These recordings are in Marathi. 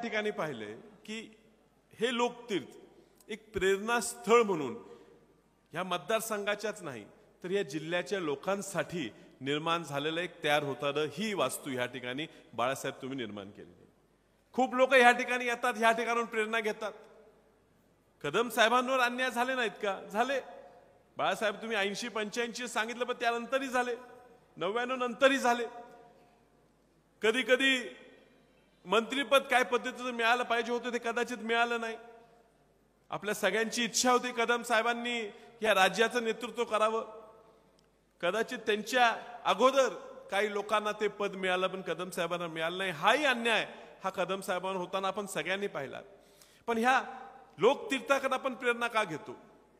ठिकाणी पाहिले की हे लोकतीर्थ एक प्रेरणास्थळ म्हणून ह्या मतदारसंघाच्याच नाही तर या जिल्ह्याच्या लोकांसाठी निर्माण झालेलं एक तयार होणारं ही वास्तू ह्या ठिकाणी बाळासाहेब तुम्ही निर्माण केलेली. खूप लोक ह्या ठिकाणी येतात, ह्या ठिकाणून प्रेरणा घेतात. कदम साहेबांवर अन्याय झाले नाहीत का? झाले. बाळासाहेब तुम्ही 80-85 सांगितलं पण त्यानंतरही झाले, 99 नंतरही झाले. कधी कधी मंत्रीपद काय पद्धतीचं मिळालं पाहिजे होतं ते कदाचित मिळालं नाही. आपल्या सगळ्यांची इच्छा होती कदम साहेबांनी या राज्याचं नेतृत्व करावं. कदाचित त्यांच्या अगोदर काही लोकांना ते पद मिळालं पण कदम साहेबांना मिळालं नाही. हाही अन्याय हा कदम साहेबांवर होताना आपण सगळ्यांनी पाहिला. पण ह्या लोकतीर्थाकडे आपण प्रेरणा का घेतो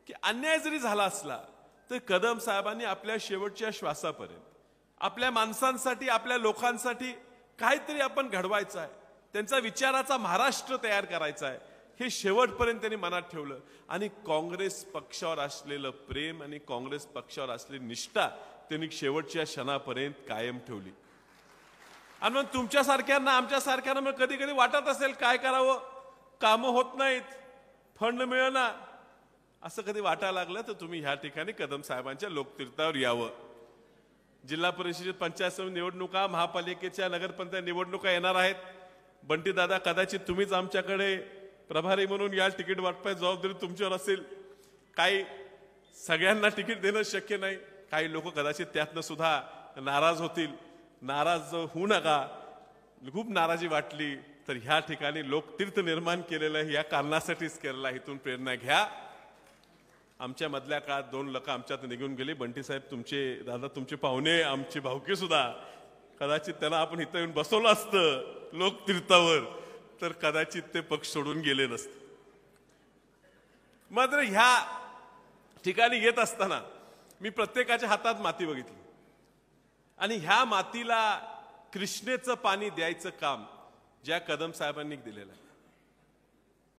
की अन्याय जरी झाला असला तर कदम साहेबांनी आपल्या शेवटच्या श्वासापर्यंत आपल्या माणसांसाठी आपल्या लोकांसाठी काहीतरी आपण घडवायचं आहे, त्यांचा विचाराचा महाराष्ट्र तयार करायचा आहे हे शेवटपर्यंत त्यांनी मनात ठेवलं. आणि काँग्रेस पक्षावर असलेलं प्रेम आणि काँग्रेस पक्षावर असलेली निष्ठा त्यांनी शेवटच्या क्षणापर्यंत कायम ठेवली. आणि मग तुमच्यासारख्यांना आमच्यासारख्यांना मग कधी कधी वाटत असेल काय करावं, कामं होत नाहीत, फंड मिळेना, असं कधी वाटायला लागलं तर तुम्ही ह्या ठिकाणी कदम साहेबांच्या लोकतीर्थावर यावं. जिल्हा परिषद पंचायत समिती निवडणुका, महापालिकेच्या नगरपंचायत निवडणुका येणार आहेत. बंटी दादा कदाचित तुम्हीच आमच्याकडे प्रभारी म्हणून या तिकीट वाटपाची जबाबदारी तुमच्यावर असेल. काही सगळ्यांना तिकीट देणं शक्य नाही, काही लोक कदाचित त्यातनं सुद्धा नाराज होतील. नाराज होऊ नका. खूप नाराजी वाटली तर ह्या ठिकाणी लोकतीर्थ निर्माण केलेलं आहे या कारणासाठीच केलेलं आहे. इथून प्रेरणा घ्या. आमच्या मधल्या काळात 2 लोक आमच्यात निघून गेले. बंटी साहेब तुमचे दादा तुमचे पाहुणे आमची भावकी सुद्धा, कदाचित त्यांना आपण इथं येऊन बसवलं असतं लोकतीर्थावर तर कदाचित ते पक्ष सोडून गेले नसते. मात्र ह्या ठिकाणी येत असताना मी प्रत्येकाच्या हातात माती बघितली आणि ह्या मातीला कृष्णेचं पाणी द्यायचं काम ज्या कदम साहेबांनी दिलेलं आहे